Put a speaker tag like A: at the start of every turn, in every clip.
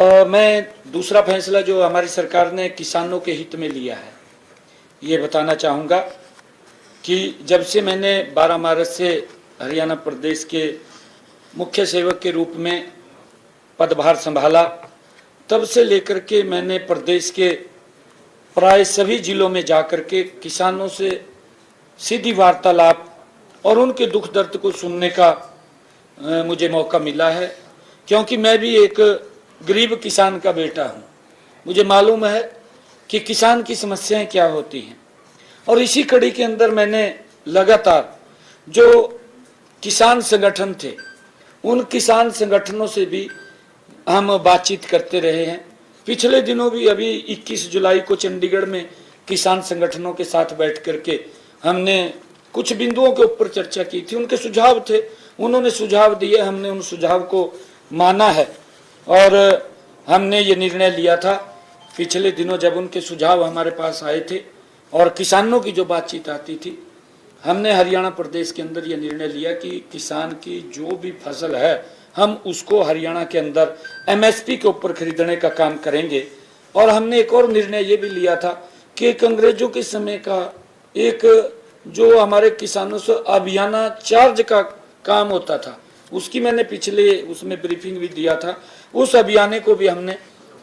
A: मैं दूसरा फैसला जो हमारी सरकार ने किसानों के हित में लिया है ये बताना चाहूँगा कि जब से मैंने 12 मार्च से हरियाणा प्रदेश के मुख्य सेवक के रूप में पदभार संभाला, तब से लेकर के मैंने प्रदेश के प्राय सभी जिलों में जाकर के किसानों से सीधी वार्तालाप और उनके दुख दर्द को सुनने का मुझे मौका मिला है, क्योंकि मैं भी एक गरीब किसान का बेटा हूँ। मुझे मालूम है कि किसान की समस्याएं क्या होती हैं, और इसी कड़ी के अंदर मैंने लगातार जो किसान संगठन थे उन किसान संगठनों से भी हम बातचीत करते रहे हैं। पिछले दिनों भी अभी 21 जुलाई को चंडीगढ़ में किसान संगठनों के साथ बैठ करके हमने कुछ बिंदुओं के ऊपर चर्चा की थी। उनके सुझाव थे, उन्होंने सुझाव दिए, हमने उन सुझाव को माना है और हमने ये निर्णय लिया था पिछले दिनों जब उनके सुझाव हमारे पास आए थे और किसानों की जो बातचीत आती थी। हमने हरियाणा प्रदेश के अंदर ये निर्णय लिया कि किसान की जो भी फसल है हम उसको हरियाणा के अंदर एमएसपी के ऊपर खरीदने का काम करेंगे। और हमने एक और निर्णय ये भी लिया था कि एक अंग्रेजों के समय का एक जो हमारे किसानों से अभियाना चार्ज का काम होता था, उसकी मैंने पिछले उसमें ब्रीफिंग भी दिया था। उस अभियाने को भी हमने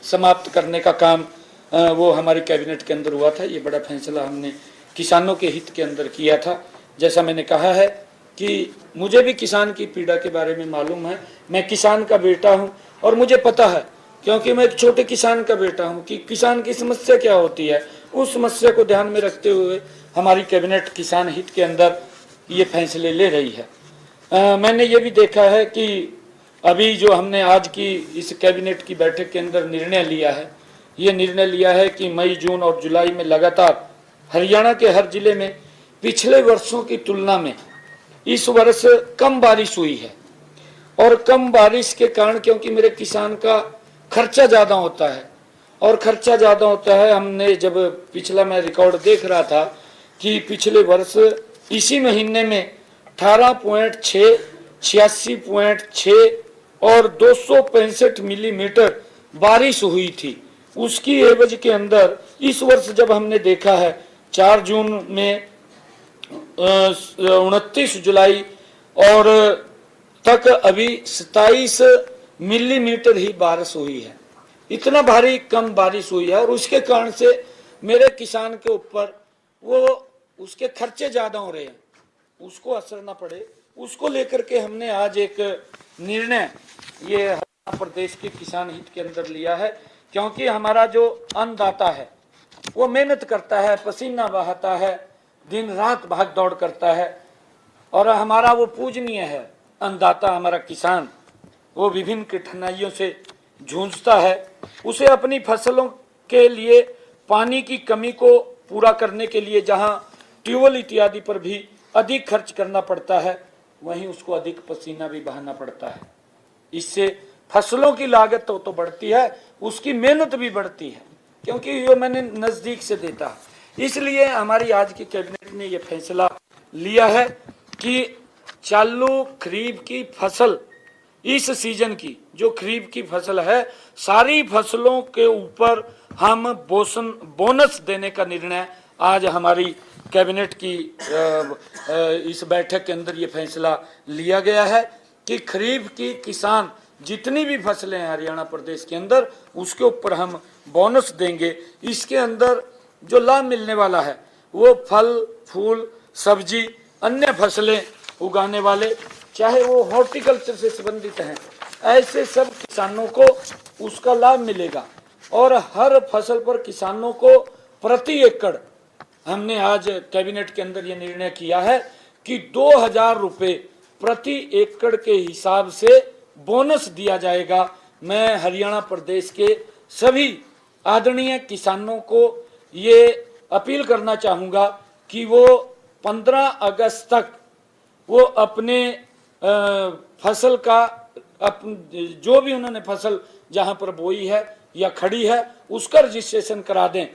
A: समाप्त करने का काम वो हमारी कैबिनेट के अंदर हुआ था। ये बड़ा फैसला हमने किसानों के हित के अंदर किया था। जैसा मैंने कहा है कि मुझे भी किसान की पीड़ा के बारे में मालूम है, मैं किसान का बेटा हूं और मुझे पता है, क्योंकि मैं एक छोटे किसान का बेटा हूं, कि किसान की समस्या क्या होती है। उस समस्या को ध्यान में रखते हुए हमारी कैबिनेट किसान हित के अंदर ये फैसले ले रही है। मैंने ये भी देखा है कि अभी जो हमने आज की इस कैबिनेट की बैठक के अंदर निर्णय लिया है, ये निर्णय लिया है कि मई, जून और जुलाई में लगातार हरियाणा के हर जिले में पिछले वर्षों की तुलना में इस वर्ष कम बारिश हुई है। और कम बारिश के कारण, क्योंकि मेरे किसान का खर्चा ज़्यादा होता है और खर्चा ज़्यादा होता है, हमने जब पिछला मैं रिकॉर्ड देख रहा था कि पिछले वर्ष इसी महीने में 18.6, 86.6 और 265 मिलीमीटर बारिश हुई थी। उसकी एवज के अंदर इस वर्ष जब हमने देखा है 4 जून में 29 जुलाई और तक अभी 27 मिलीमीटर ही बारिश हुई है। इतना भारी कम बारिश हुई है और उसके कारण से मेरे किसान के ऊपर वो उसके खर्चे ज्यादा हो रहे हैं, उसको असर ना पड़े, उसको लेकर के हमने आज एक निर्णय ये हरियाणा प्रदेश के किसान हित के अंदर लिया है। क्योंकि हमारा जो अन्नदाता है वो मेहनत करता है, पसीना बहाता है, दिन रात भाग दौड़ करता है और हमारा वो पूजनीय है अन्नदाता, हमारा किसान। वो विभिन्न कठिनाइयों से जूझता है, उसे अपनी फसलों के लिए पानी की कमी को पूरा करने के लिए जहां ट्यूबवेल इत्यादि पर भी अधिक खर्च करना पड़ता है, वहीं उसको अधिक पसीना भी बहाना पड़ता है। इससे फसलों की लागत तो बढ़ती है, उसकी मेहनत भी बढ़ती है, क्योंकि ये मैंने नजदीक से देखा। इसलिए हमारी आज की कैबिनेट ने यह फैसला लिया है कि चालू खरीफ की फसल, इस सीजन की जो खरीफ की फसल है, सारी फसलों के ऊपर हम बोनस देने का निर्णय आज हमारी कैबिनेट की इस बैठक के अंदर ये फैसला लिया गया है कि खरीफ की किसान जितनी भी फसलें हैं हरियाणा प्रदेश के अंदर, उसके ऊपर हम बोनस देंगे। इसके अंदर जो लाभ मिलने वाला है वो फल, फूल, सब्जी, अन्य फसलें उगाने वाले, चाहे वो हॉर्टिकल्चर से संबंधित हैं, ऐसे सब किसानों को उसका लाभ मिलेगा। और हर फसल पर किसानों को प्रति एकड़ हमने आज कैबिनेट के अंदर ये निर्णय किया है कि 2000 रुपये प्रति एकड़ के हिसाब से बोनस दिया जाएगा। मैं हरियाणा प्रदेश के सभी आदरणीय किसानों को ये अपील करना चाहूँगा कि वो 15 अगस्त तक वो अपने फसल का जो भी उन्होंने फसल जहाँ पर बोई है या खड़ी है उसका रजिस्ट्रेशन करा दें।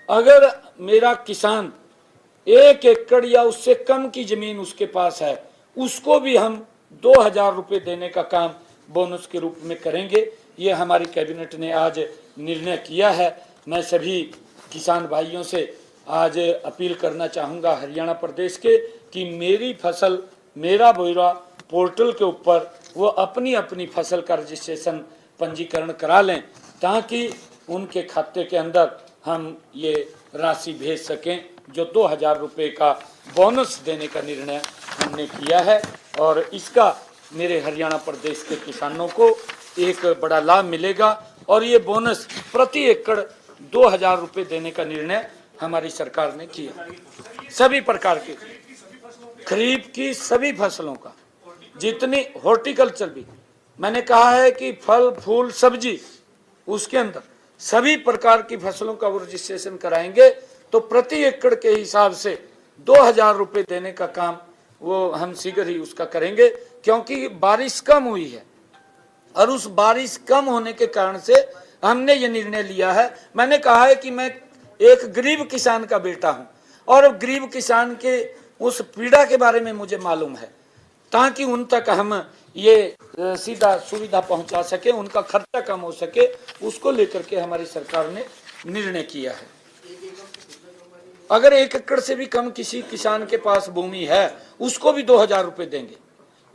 A: अगर मेरा किसान 1 एकड़ या उससे कम की जमीन उसके पास है, उसको भी हम 2000 रुपये देने का काम बोनस के रूप में करेंगे। ये हमारी कैबिनेट ने आज निर्णय किया है। मैं सभी किसान भाइयों से आज अपील करना चाहूँगा हरियाणा प्रदेश के कि मेरी फसल मेरा ब्यौरा पोर्टल के ऊपर वो अपनी अपनी फसल का रजिस्ट्रेशन पंजीकरण करा लें, ताकि उनके खाते के अंदर हम ये राशि भेज सकें। जो 2000 रुपये का बोनस देने का निर्णय हमने किया है और इसका मेरे हरियाणा प्रदेश के किसानों को एक बड़ा लाभ मिलेगा। और ये बोनस प्रति एकड़ 2000 रुपये देने का निर्णय हमारी सरकार ने किया। सभी प्रकार के खरीफ की सभी फसलों का, जितनी हॉर्टिकल्चर भी, मैंने कहा है कि फल फूल सब्जी, उसके अंदर सभी प्रकार की फसलों का वो रजिस्ट्रेशन कराएंगे तो प्रति एकड़ के हिसाब से 2000 रुपये देने का काम वो हम शीघ्र ही उसका करेंगे। क्योंकि बारिश कम हुई है और उस बारिश कम होने के कारण से हमने ये निर्णय लिया है। मैंने कहा है कि मैं एक गरीब किसान का बेटा हूं और गरीब किसान के उस पीड़ा के बारे में मुझे मालूम है, ताकि उन तक हम ये सीधा सुविधा पहुंचा सके, उनका खर्चा कम हो सके, उसको लेकर के हमारी सरकार ने निर्णय किया है। अगर 1 एकड़ से भी कम किसी किसान के पास भूमि है उसको भी 2000 रुपये देंगे।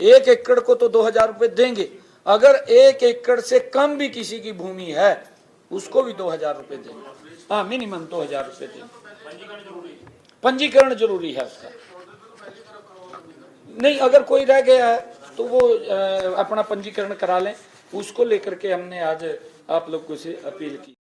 A: 1 एकड़ को तो 2000 रुपये देंगे, अगर 1 एकड़ से कम भी किसी की भूमि है उसको भी 2000 रुपये देंगे। हाँ, मिनिमम 2000 रुपये देंगे। पंजीकरण जरूरी है उसका। नहीं, अगर कोई रह गया है तो वो अपना पंजीकरण करा लें। उसको लेकर के हमने आज आप लोगों से अपील की।